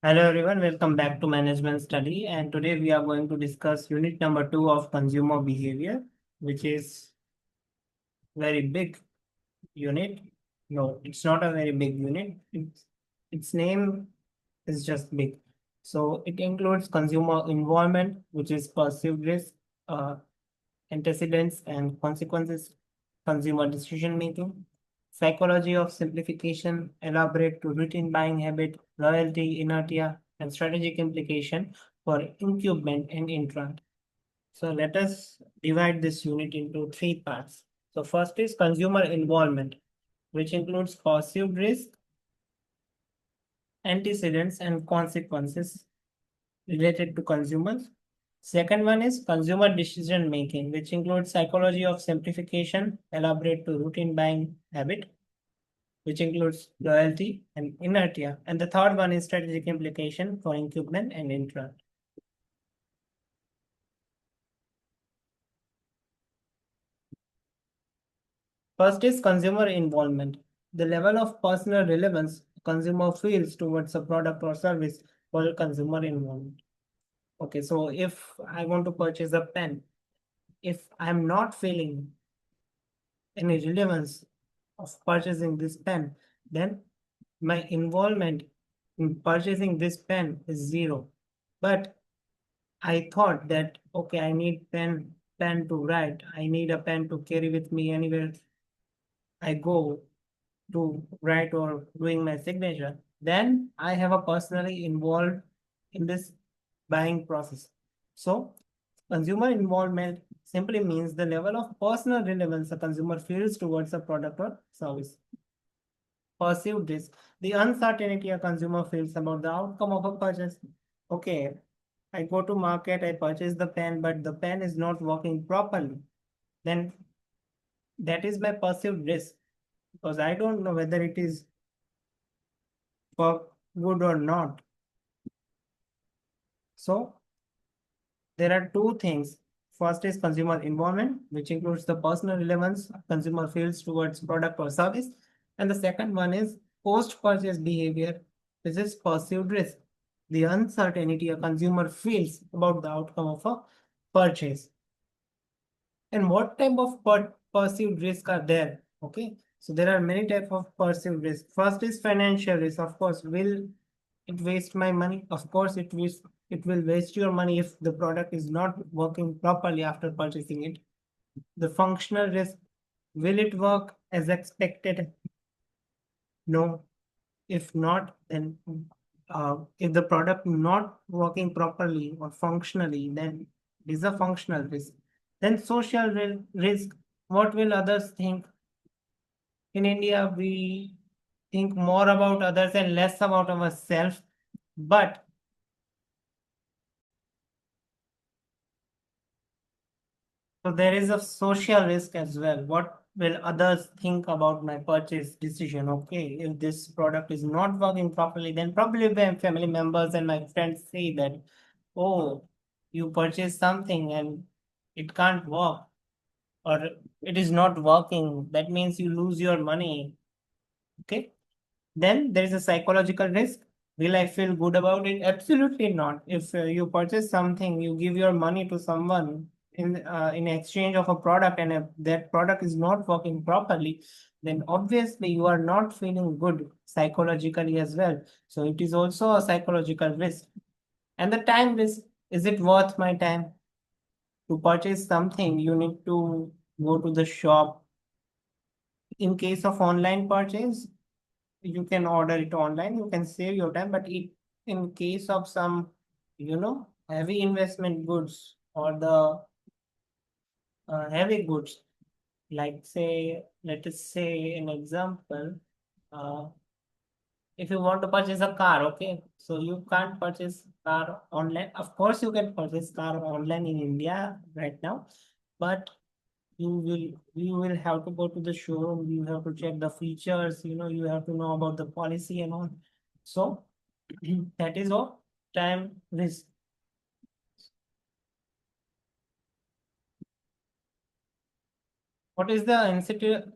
Hello everyone, welcome back to Management Study, and today we are going to discuss unit number 2 of consumer behavior, which is very big unit. No, it's not a very big unit. Its name is just big. So it includes consumer involvement, which is perceived risk, uh, antecedents and consequences, consumer decision making, psychology of simplification, elaborate to routine buying habit, loyalty, inertia, and strategic implication for incumbent and intrant. So let us divide this unit into three parts. So first is consumer involvement, which includes perceived risk, antecedents, and consequences related to consumers. Second one is consumer decision making, which includes psychology of simplification, elaborate to routine buying habit, which includes loyalty and inertia. And the third one is strategic implication for incumbent and intrant. First is consumer involvement. The level of personal relevance a consumer feels towards a product or service called consumer involvement. Okay, so if I want to purchase a pen, if I'm not feeling any relevance of purchasing this pen, then my involvement in purchasing this pen is zero. But I thought that okay, I need pen to write. I need a pen to carry with me anywhere I go to write or doing my signature. Then I have a personally involved in this buying process. So consumer involvement simply means the level of personal relevance a consumer feels towards a product or service. Perceived risk, the uncertainty a consumer feels about the outcome of a purchase. Okay, I go to market, I purchase the pen, but the pen is not working properly. Then that is my perceived risk because I don't know whether it is for good or not. So there are two things. First is consumer involvement, which includes the personal relevance consumer feels towards product or service. And the second one is post-purchase behavior. This is perceived risk, the uncertainty a consumer feels about the outcome of a purchase. And what type of perceived risk are there? Okay, so there are many types of perceived risk. First is financial risk. Of course, will it waste my money? Of course, it will waste your money if the product is not working properly after purchasing it. The functional risk, will it work as expected? No. If not, then if the product not working properly or functionally, then it is a functional risk. Then social risk, what will others think? In India, we think more about others and less about ourselves. But so there is a social risk as well. What will others think about my purchase decision? Okay, if this product is not working properly, then probably my family members and my friends say that, oh, you purchased something and it can't work or it is not working. That means you lose your money. Okay. Then there is a psychological risk. Will I feel good about it? Absolutely not. If you purchase something, you give your money to someone in exchange of a product, and if that product is not working properly, then obviously you are not feeling good psychologically as well. So it is also a psychological risk. And the time risk, is it worth my time to purchase something? You need to go to the shop. In case of online purchase, you can order it online, you can save your time, but in case of some heavy investment goods or the heavy goods, like say let us say an example, uh, if you want to purchase a car, okay, so you can't purchase car online. Of course you can purchase car online in India right now, but you will have to go to the showroom, you have to check the features, you have to know about the policy and all. So that is all time risk. What is the incentive?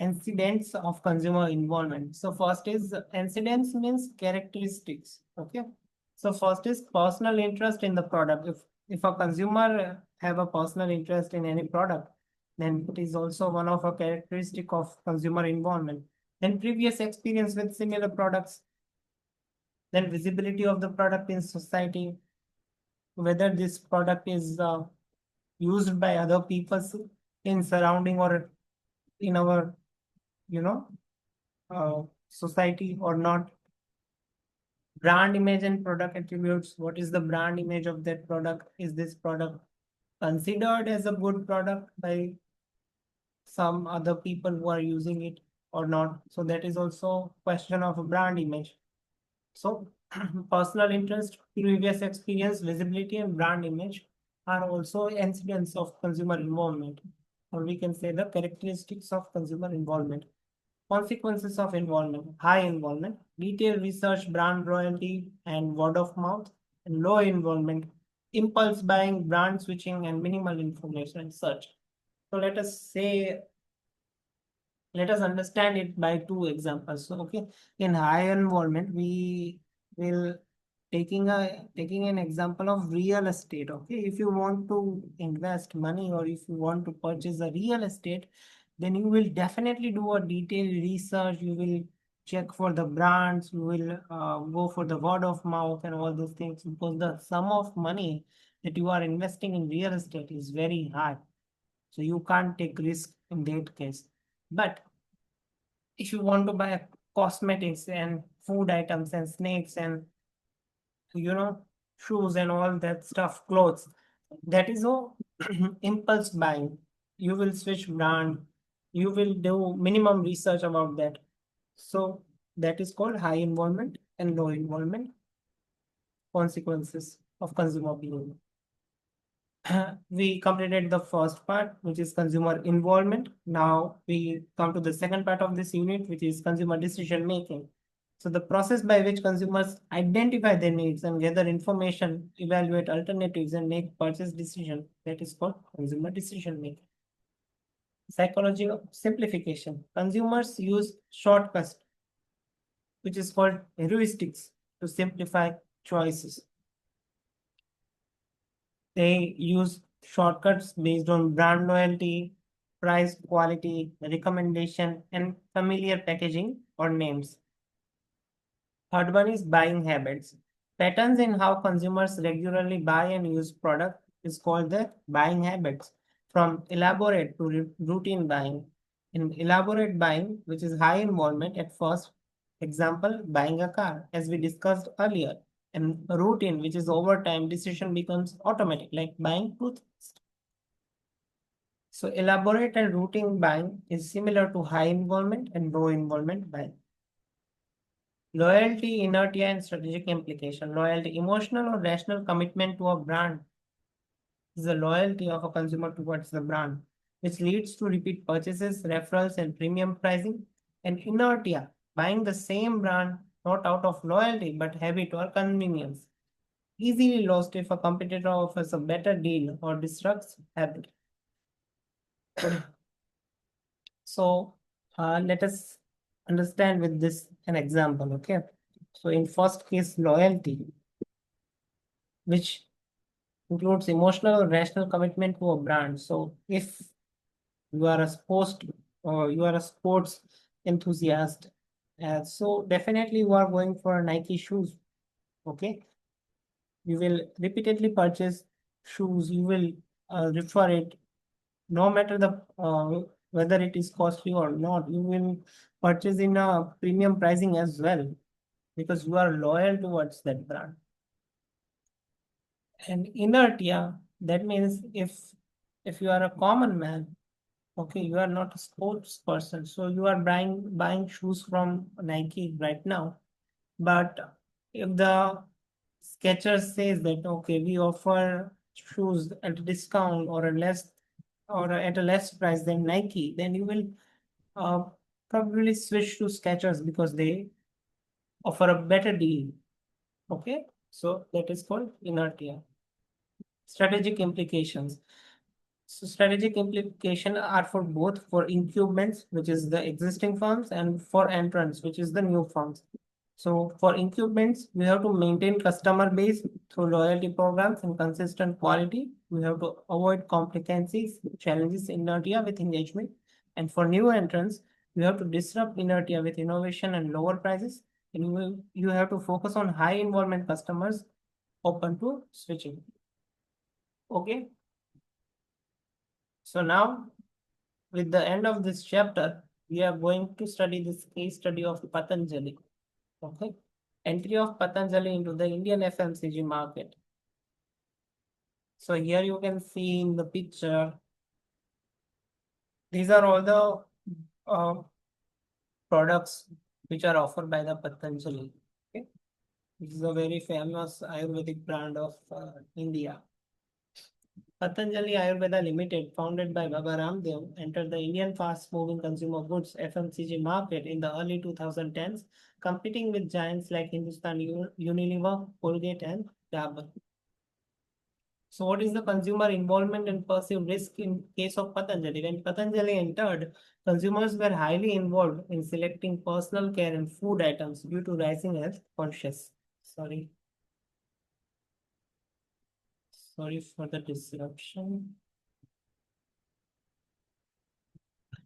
incidents of consumer involvement. So first is incidents means characteristics. Okay. So first is personal interest in the product. If a consumer have a personal interest in any product, then it is also one of a characteristic of consumer involvement. Then previous experience with similar products, then visibility of the product in society, whether this product is used by other people in surrounding or in our, you know, society or not. Brand image and product attributes. What is the brand image of that product? Is this product considered as a good product by some other people who are using it or not? So that is also question of a brand image. So personal interest, previous experience, visibility, and brand image are also incidents of consumer involvement, or we can say the characteristics of consumer involvement. Consequences of involvement: high involvement, detailed research, brand loyalty, and word of mouth; and low involvement, impulse buying, brand switching, and minimal information and search. So let us understand it by two examples. So, okay, in high involvement, we will taking an example of real estate. Okay, if you want to invest money or if you want to purchase a real estate, then you will definitely do a detailed research. You will check for the brands. You will go for the word of mouth and all those things, because the sum of money that you are investing in real estate is very high. So you can't take risk in that case. But if you want to buy cosmetics and food items and snacks and, you know, shoes and all that stuff, clothes, that is all impulse buying. You will switch brand, you will do minimum research about that. So that is called high involvement and low involvement consequences of consumer behavior. We completed the first part, which is consumer involvement. Now we come to the second part of this unit, which is consumer decision making. So the process by which consumers identify their needs and gather information, evaluate alternatives, and make purchase decision, that is called consumer decision making. Psychology of simplification. Consumers use shortcuts, which is called heuristics, to simplify choices. They use shortcuts based on brand loyalty, price, quality, recommendation, and familiar packaging or names. Third one is buying habits. Patterns in how consumers regularly buy and use product is called the buying habits, from elaborate to routine buying. In elaborate buying, which is high involvement at first, example, buying a car, as we discussed earlier. And routine, which is over time, decision becomes automatic, like buying toothpaste. So elaborate and routine buying is similar to high involvement and low involvement buying. Loyalty, inertia, and strategic implication. Loyalty, emotional or rational commitment to a brand, is the loyalty of a consumer towards the brand, which leads to repeat purchases, referrals, and premium pricing. And inertia, buying the same brand not out of loyalty but habit or convenience, easily lost if a competitor offers a better deal or disrupts habit. So let us understand with this an example. Okay, so in first case, loyalty, which includes emotional or rational commitment to a brand. So if you are a sports or you are a sports enthusiast, so definitely you are going for Nike shoes. Okay, you will repeatedly purchase shoes. You will refer it, no matter the whether it is costly or not. You will purchase in a premium pricing as well, because you are loyal towards that brand. And inertia, that means if you are a common man, okay, you are not a sports person, so you are buying shoes from Nike right now. But if the Skechers says that, okay, we offer shoes at a discount or a less or at a less price than Nike, then you will uh, probably switch to Skechers because they offer a better deal. Okay, so that is called inertia. Strategic implications. So strategic implication are for both for incumbents, which is the existing firms, and for entrants, which is the new firms. So for incumbents, we have to maintain customer base through loyalty programs and consistent quality. We have to avoid complications, challenges, inertia with engagement. And for new entrants, you have to disrupt inertia with innovation and lower prices. And you have to focus on high involvement customers open to switching. Okay. So now with the end of this chapter, we are going to study this case study of Patanjali. Okay. Entry of Patanjali into the Indian FMCG market. So here you can see in the picture, these are all the products which are offered by the Patanjali. Okay. This is a very famous Ayurvedic brand of India. Patanjali Ayurveda Limited, founded by Baba Ramdev, entered the Indian fast-moving consumer goods (FMCG) market in the early 2010s, competing with giants like Hindustan Unilever, Colgate, and Dabur. So, what is the consumer involvement and perceived risk in case of Patanjali? When Patanjali entered, consumers were highly involved in selecting personal care and food items due to rising health conscious. Sorry, sorry for the disruption.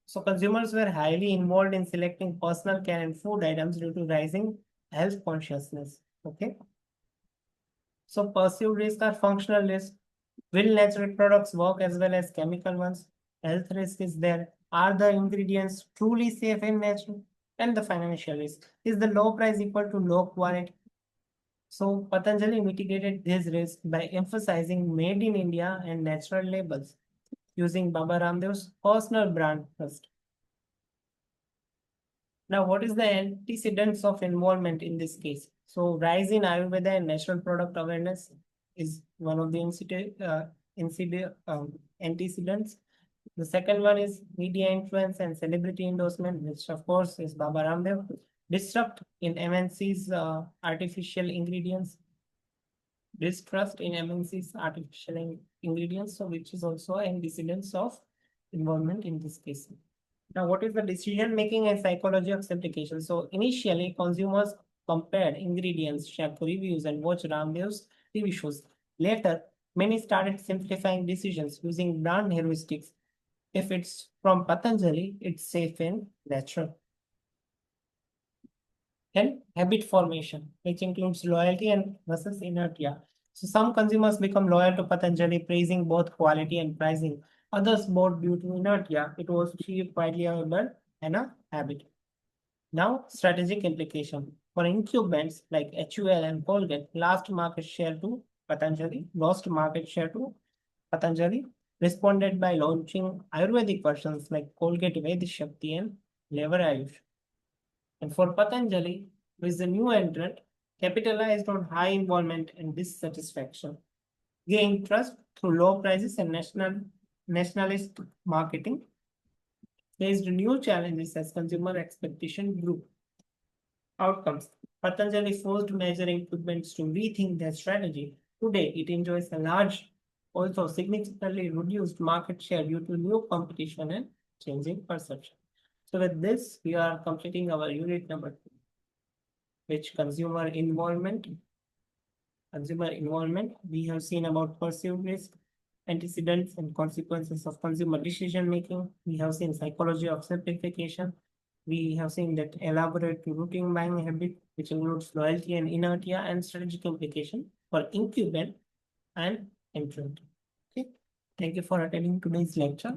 So consumers were highly involved in selecting personal care and food items due to rising health consciousness. Okay. So perceived risk are functional risk. Will natural products work as well as chemical ones? Health risk is there. Are the ingredients truly safe and natural? And the financial risk. Is the low price equal to low quality? So Patanjali mitigated this risk by emphasizing made in India and natural labels, using Baba Ramdev's personal brand first. Now, what is the antecedents of involvement in this case? So, rise in Ayurveda and natural product awareness is one of the antecedents. The second one is media influence and celebrity endorsement, which of course is Baba Ramdev. Disrupt in MNC's artificial ingredients. Distrust in MNC's artificial ingredients, so which is also antecedents of involvement in this case. Now, what is the decision making and psychology of application? So, initially, consumers compared ingredients, checked reviews, and watched Ramdev's TV shows. Later, many started simplifying decisions using brand heuristics. If it's from Patanjali, it's safe and natural. And habit formation, which includes loyalty and versus inertia. So some consumers become loyal to Patanjali, praising both quality and pricing. Others bought due to inertia. It was cheap, widely available, and a habit. Now, strategic implication. For incumbents like HUL and Colgate, lost market share to Patanjali, responded by launching Ayurvedic versions like Colgate Vedic Shakti and Lever Ayush. And for Patanjali, who is the new entrant, capitalized on high involvement and dissatisfaction, gained trust through low prices and nationalist marketing, faced new challenges as consumer expectation grew. Outcomes. Patanjali forced major incumbents to rethink their strategy. Today, it enjoys a large, also significantly reduced market share due to new competition and changing perception. So with this, we are completing our unit number 2, which consumer involvement. Consumer involvement, we have seen about perceived risk, antecedents and consequences of consumer decision making. We have seen psychology of simplification. We have seen that elaborate routine buying habit, which includes loyalty and inertia and strategic implication for incumbent and entrant. Okay, thank you for attending today's lecture.